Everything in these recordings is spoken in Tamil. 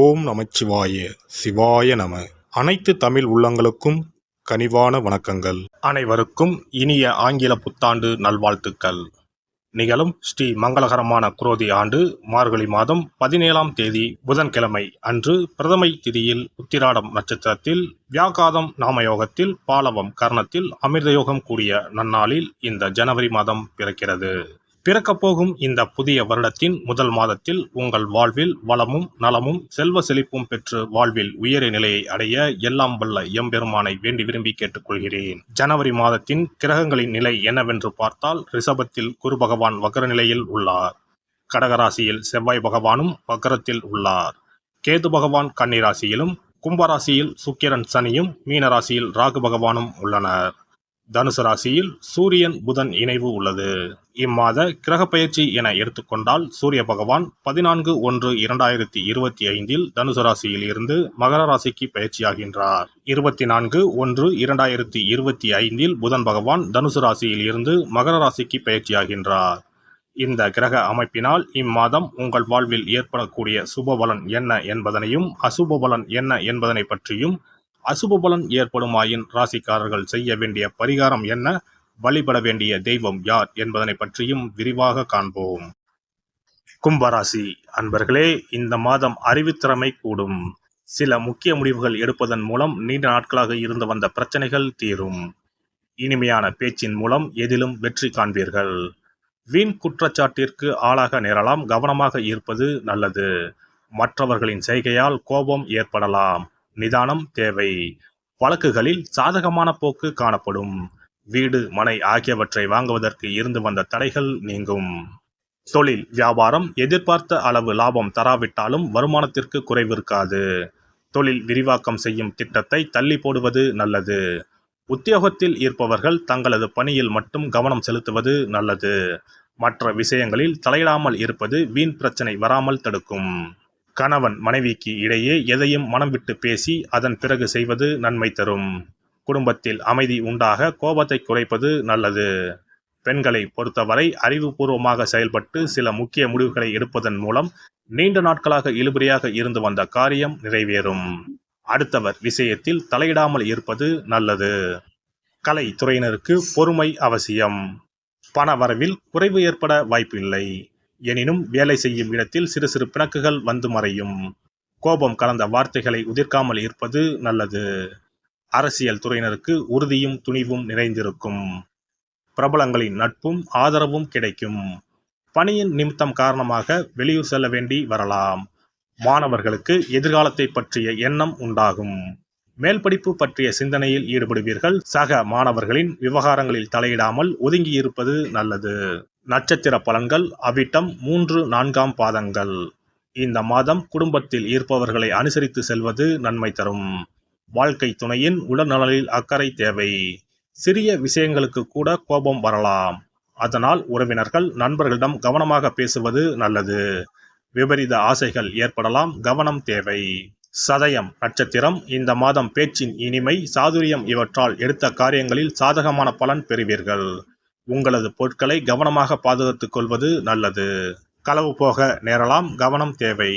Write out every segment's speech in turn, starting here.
ஓம் நமச்சிவாய சிவாய நம. அனைத்து தமிழ் உள்ளங்களுக்கும் கனிவான வணக்கங்கள். அனைவருக்கும் இனிய ஆங்கில புத்தாண்டு நல்வாழ்த்துக்கள். நிகழும் ஸ்ரீ மங்களகரமான குரோதி ஆண்டு மார்கழி மாதம் 17ஆம் தேதி புதன்கிழமை அன்று பிரதமை திதியில் உத்திராடம் நட்சத்திரத்தில் வியாகாதம் நாமயோகத்தில் பாலவம் கர்ணத்தில் அமிர்தயோகம் கூடிய நன்னாளில் இந்த ஜனவரி மாதம் பிறக்கிறது. பிறக்கப்போகும் இந்த புதிய வருடத்தின் முதல் மாதத்தில் உங்கள் வாழ்வில் வளமும் நலமும் செல்வ செழிப்பும் பெற்று வாழ்வில் உயரிய நிலையை அடைய எல்லாம் வல்ல எம்பெருமானை வேண்டி விரும்பி கேட்டுக்கொள்கிறேன். ஜனவரி மாதத்தின் கிரகங்களின் நிலை என்னவென்று பார்த்தால், ரிஷபத்தில் குரு பகவான் வக்ர நிலையில் உள்ளார். கடகராசியில் செவ்வாய் பகவானும் வக்ரத்தில் உள்ளார். கேது பகவான் கன்னிராசியிலும், கும்பராசியில் சுக்கிரன் சனியும், மீனராசியில் ராகு பகவானும் உள்ளனர். தனுசு ராசியில் சூரியன் புதன் இணைவு உள்ளது. இம்மாத கிரக பயிற்சி என எடுத்துக்கொண்டால், சூரிய பகவான் 14/1/2025 தனுசு ராசியில் இருந்து மகர ராசிக்கு பயிற்சியாகின்றார். 24/1/2025 புதன் பகவான் தனுசு ராசியில் இருந்து மகர ராசிக்கு பயிற்சியாகின்றார். இந்த கிரக அமைப்பினால் இம்மாதம் உங்கள் வாழ்வில் ஏற்படக்கூடிய சுபபலன் என்ன என்பதனையும் அசுபபலன் என்ன என்பதனை பற்றியும், அசுபபலன் ஏற்படுமாயின் ராசிக்காரர்கள் செய்ய வேண்டிய பரிகாரம் என்ன, வழிபட வேண்டிய தெய்வம் யார் என்பதனை பற்றியும் விரிவாக காண்போம். கும்பராசி அன்பர்களே, இந்த மாதம் அறிவுத்திறமை கூடும். சில முக்கிய முடிவுகள் எடுப்பதன் மூலம் நீண்ட நாட்களாக இருந்து வந்த பிரச்சனைகள் தீரும். இனிமையான பேச்சின் மூலம் எதிலும் வெற்றி காண்பீர்கள். வீண் குற்றச்சாட்டிற்கு ஆளாக நேரலாம். கவனமாக இருப்பது நல்லது. மற்றவர்களின் செய்கையால் கோபம் ஏற்படலாம். நிதானம் தேவை. வழக்குகளில் சாதகமான போக்கு காணப்படும். வீடு மனை ஆகியவற்றை வாங்குவதற்கு இருந்து வந்த தடைகள் நீங்கும். தொழில் வியாபாரம் எதிர்பார்த்த அளவு லாபம் தராவிட்டாலும் வருமானத்திற்கு குறைவு இருக்காது. தொழில் விரிவாக்கம் செய்யும் திட்டத்தை தள்ளி போடுவது நல்லது. உத்தியோகத்தில் இருப்பவர்கள் தங்களது பணியில் மட்டும் கவனம் செலுத்துவது நல்லது. மற்ற விஷயங்களில் தலையிடாமல் இருப்பது வீண் பிரச்சனை வராமல் தடுக்கும். கணவன் மனைவிக்கு இடையே எதையும் மனம் விட்டு பேசி அதன் பிறகு செய்வது நன்மை தரும். குடும்பத்தில் அமைதி உண்டாக கோபத்தை குறைப்பது நல்லது. பெண்களை பொறுத்தவரை அறிவுபூர்வமாக செயல்பட்டு சில முக்கிய முடிவுகளை எடுப்பதன் மூலம் நீண்ட நாட்களாக இழுபறியாக இருந்து வந்த காரியம் நிறைவேறும். அடுத்தவர் விஷயத்தில் தலையிடாமல் இருப்பது நல்லது. கலை துறையினருக்கு பொறுமை அவசியம். பண வரவில் குறைவு ஏற்பட வாய்ப்பில்லை. எனினும் வேலை செய்யும் இடத்தில் சிறு சிறு பிணக்குகள் வந்து மறையும். கோபம் கலந்த வார்த்தைகளை உதிர்க்காமல் இருப்பது நல்லது. அரசியல் துறையினருக்கு உறுதியும் துணிவும் நிறைந்திருக்கும். பிரபலங்களின் நட்பும் ஆதரவும் கிடைக்கும். பணியின் நிமித்தம் காரணமாக வெளியூர் செல்ல வேண்டி வரலாம். மாணவர்களுக்கு எதிர்காலத்தை பற்றிய எண்ணம் உண்டாகும். மேல் படிப்பு பற்றிய சிந்தனையில் ஈடுபடுவீர்கள். சக மாணவர்களின் விவகாரங்களில் தலையிடாமல் ஒதுங்கி இருப்பது நல்லது. நட்சத்திர பலன்கள் அவிட்டம் 3-4 பாதங்கள். இந்த மாதம் குடும்பத்தில் இருப்பவர்களை அனுசரித்து செல்வது நன்மை தரும். வாழ்க்கை துணையின் உடல்நலனில் அக்கறை தேவை. சிறிய விஷயங்களுக்கு கூட கோபம் வரலாம். அதனால் உறவினர்கள் நண்பர்களிடம் கவனமாக பேசுவது நல்லது. விபரீத ஆசைகள் ஏற்படலாம். கவனம் தேவை. சதயம் நட்சத்திரம். இந்த மாதம் பேச்சின் இனிமை சாதுரியம் இவற்றால் எடுத்த காரியங்களில் சாதகமான பலன் பெறுவீர்கள். உங்களது பொருட்களை கவனமாக பாதுகாத்துக் கொள்வது நல்லது. களவு போக நேரலாம். கவனம் தேவை.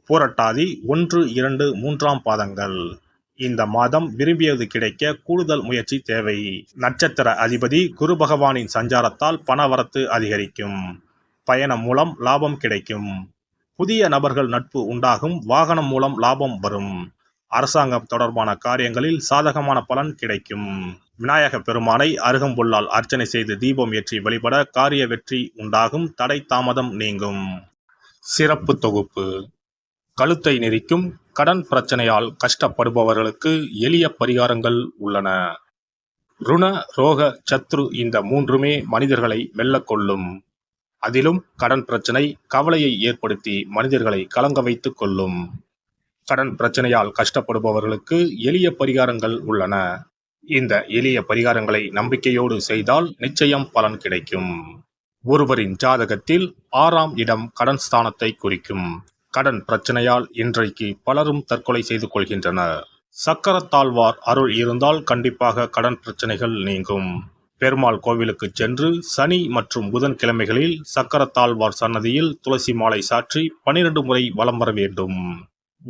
பூரட்டாதி 1-2-3 பாதங்கள். இந்த மாதம் விரும்பியது கிடைக்க கூடுதல் முயற்சி தேவை. நட்சத்திர அதிபதி குரு பகவானின் சஞ்சாரத்தால் பணவரத்து அதிகரிக்கும். பயணம் மூலம் லாபம் கிடைக்கும். புதிய நபர்கள் நட்பு உண்டாகும். வாகனம் மூலம் லாபம் வரும். அரசாங்கம் தொடர்பான காரியங்களில் சாதகமான பலன் கிடைக்கும். விநாயக பெருமானை அருகம்புல்லால் அர்ச்சனை செய்து தீபம் ஏற்றி வழிபட காரிய வெற்றி உண்டாகும். தடை தாமதம் நீங்கும். சிறப்பு தொகுப்பு. கழுத்தை நெரிக்கும் கடன் பிரச்சனையால் கஷ்டப்படுபவர்களுக்கு எளிய பரிகாரங்கள் உள்ளன. ருண ரோக சத்ரு இந்த மூன்றுமே மனிதர்களை வெல்லக்கொள்ளும். அதிலும் கடன் பிரச்சனை கவலையை ஏற்படுத்தி மனிதர்களை கலங்க வைத்துக் கொள்ளும். கடன் பிரச்சனையால் கஷ்டப்படுபவர்களுக்கு எளிய பரிகாரங்கள் உள்ளன. இந்த எளிய பரிகாரங்களை நம்பிக்கையோடு செய்தால் நிச்சயம் பலன் கிடைக்கும். ஒருவரின் ஜாதகத்தில் 6ஆம் இடம் கடன் ஸ்தானத்தை குறிக்கும். கடன் பிரச்சனையால் இன்றைக்கு பலரும் தற்கொலை செய்து கொள்கின்றனர். சக்கரத்தாழ்வார் அருள் இருந்தால் கண்டிப்பாக கடன் பிரச்சனைகள் நீங்கும். பெருமாள் கோவிலுக்கு சென்று சனி மற்றும் புதன் கிழமைகளில் சக்கரத்தாழ்வார் சன்னதியில் துளசி மாலை சாற்றி 12 முறை வலம் வர வேண்டும்.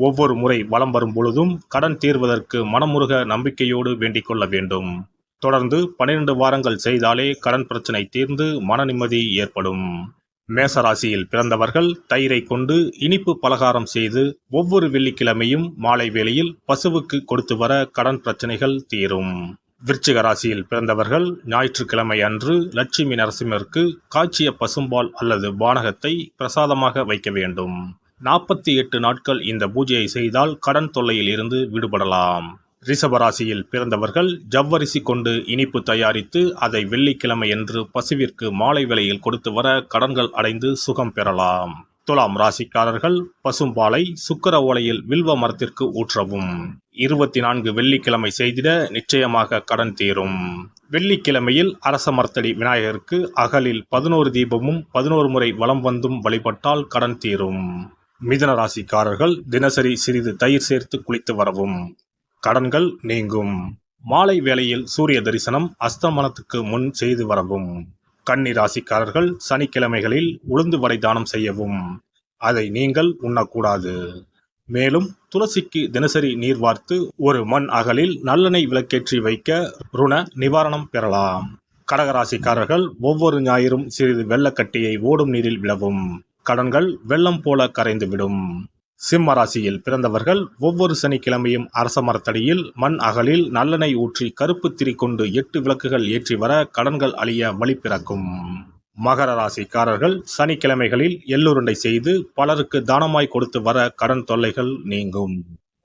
ஒவ்வொரு முறை வலம் வரும் பொழுதும் கடன் தீர்வதற்கு மனமுருக நம்பிக்கையோடு வேண்டிக் கொள்ள வேண்டும். தொடர்ந்து 12 வாரங்கள் செய்தாலே கடன் பிரச்சனை தீர்ந்து மன நிம்மதி ஏற்படும். மேசராசியில் பிறந்தவர்கள் தயிரை கொண்டு இனிப்பு பலகாரம் செய்து ஒவ்வொரு வெள்ளிக்கிழமையும் மாலை வேளையில் பசுவுக்கு கொடுத்து வர கடன் பிரச்சனைகள் தீரும். விருச்சிக ராசியில் பிறந்தவர்கள் ஞாயிற்றுக்கிழமை அன்று லட்சுமி நரசிம்மருக்கு காய்ச்சிய பசும்பால் அல்லது பானகத்தை பிரசாதமாக வைக்க வேண்டும். 48 நாட்கள் இந்த பூஜையை செய்தால் கடன் தொல்லையில் இருந்து விடுபடலாம். ரிஷபராசியில் பிறந்தவர்கள் ஜவ்வரிசி கொண்டு இனிப்பு தயாரித்து அதை வெள்ளிக்கிழமையன்று பசுவிற்கு மாலை வேளையில் கொடுத்து வர கடன்கள் அடைந்து சுகம் பெறலாம். துலாம் ராசிக்காரர்கள் பசும்பாலை சுக்கிர ஓலையில் வில்வ மரத்திற்கு ஊற்றவும். 24 வெள்ளிக்கிழமை செய்திட நிச்சயமாக கடன் தீரும். வெள்ளிக்கிழமையில் அரச மரத்தடி விநாயகருக்கு அகலில் 11 தீபமும் 11 முறை வலம் வந்தும் வழிபட்டால் கடன் தீரும். மிதுன ராசிக்காரர்கள் தினசரி சிறிது தயிர் சேர்த்து குளித்து வரவும். கடன்கள் நீங்கும். மாலை வேளையில் சூரிய தரிசனம் அஸ்தமனத்துக்கு முன் செய்து வரவும். கன்னி ராசிக்காரர்கள் சனிக்கிழமைகளில் உளுந்து வடை தானம் செய்யவும். அதை நீங்கள் உண்ணக்கூடாது. மேலும் துளசிக்கு தினசரி நீர் வார்த்து ஒரு மண் அகலில் நல்லெண்ணெய் விளக்கேற்றி வைக்க ருண நிவாரணம் பெறலாம். கடகராசிக்காரர்கள் ஒவ்வொரு ஞாயிறும் சிறிது வெள்ளக்கட்டியை ஓடும் நீரில் விடவும். கடன்கள் வெள்ளம் போல கரைந்துவிடும். சிம்ம ராசியில் பிறந்தவர்கள் ஒவ்வொரு சனிக்கிழமையும் அரச மரத்தடியில் மண் அகலில் நல்லெண்ணெய் ஊற்றி கருப்பு திரி கொண்டு 8 விளக்குகள் ஏற்றி வர கடன்கள் அழிய வழி பிறக்கும். மகர ராசிக்காரர்கள் சனிக்கிழமைகளில் எள்ளுருண்டை செய்து பலருக்கு தானமாய் கொடுத்து வர கடன் தொல்லைகள் நீங்கும்.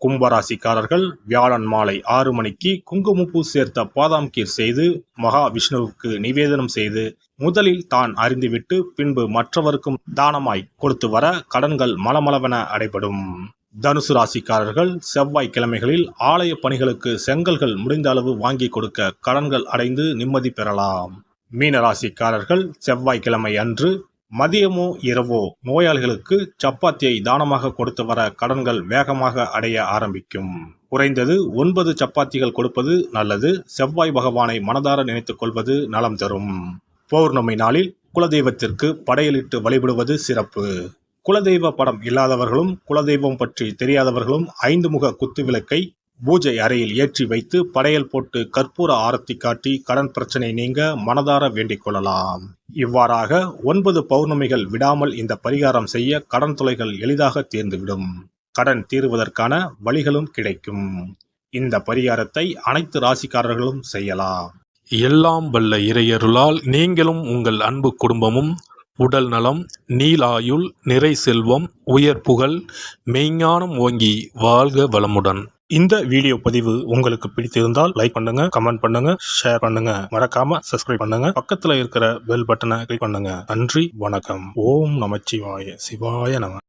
கும்பராசிக்காரர்கள் வியாழன் மாலை 6 மணிக்கு குங்குமப்பூ சேர்த்த பாதாம் கீர் செய்து மகா விஷ்ணுவுக்கு நிவேதனம் செய்து முதலில் தான் அறிந்துவிட்டு பின்பு மற்றவருக்கும் தானமாய் கொடுத்து வர கடன்கள் மலமளவென அடைபடும். தனுசு ராசிக்காரர்கள் செவ்வாய்க்கிழமைகளில் ஆலய பணிகளுக்கு செங்கல்கள் முடிந்த அளவு வாங்கி கொடுக்க கடன்கள் அடைந்து நிம்மதி பெறலாம். மீன ராசிக்காரர்கள் செவ்வாய்க்கிழமை அன்று மதியமோ இரவோ நோயாளிகளுக்கு சப்பாத்தியை தானமாக கொடுத்து வர கடன்கள் வேகமாக அடைய ஆரம்பிக்கும். குறைந்தது 9 சப்பாத்திகள் கொடுப்பது நல்லது. செவ்வாய் பகவானை மனதார நினைத்துக் கொள்வது நலம் தரும். பௌர்ணமி நாளில் குலதெய்வத்திற்கு படையலிட்டு வழிபடுவது சிறப்பு. குலதெய்வ படம் இல்லாதவர்களும் குலதெய்வம் பற்றி தெரியாதவர்களும் 5 முக குத்துவிளக்கை பூஜை அறையில் ஏற்றி வைத்து படையல் போட்டு கற்பூர ஆரத்தி காட்டி கடன் பிரச்சனை நீங்க மனதார வேண்டிக் கொள்ளலாம். இவ்வாறாக 9 பௌர்ணமிகள் விடாமல் இந்த பரிகாரம் செய்ய கடன் தொல்லைகள் எளிதாக தீர்ந்துவிடும். கடன் தீர்வதற்கான வழிகளும் கிடைக்கும். இந்த பரிகாரத்தை அனைத்து ராசிக்காரர்களும் செய்யலாம். எல்லாம் வல்ல இறையருளால் நீங்களும் உங்கள் அன்பு குடும்பமும் உடல் நலம், நீலாயுள், நிறை செல்வம், உயர் புகழ், மெய்ஞானம் ஓங்கி வாழ்க வளமுடன். இந்த வீடியோ பதிவு உங்களுக்கு பிடித்திருந்தால் லைக் பண்ணுங்க, கமெண்ட் பண்ணுங்க, ஷேர் பண்ணுங்க, மறக்காம சப்ஸ்கிரைப் பண்ணுங்க, பக்கத்துல இருக்கிற பெல் பட்டனை கிளிக் பண்ணுங்க. நன்றி, வணக்கம். ஓம் நமச்சிவாய. சிவாய நம.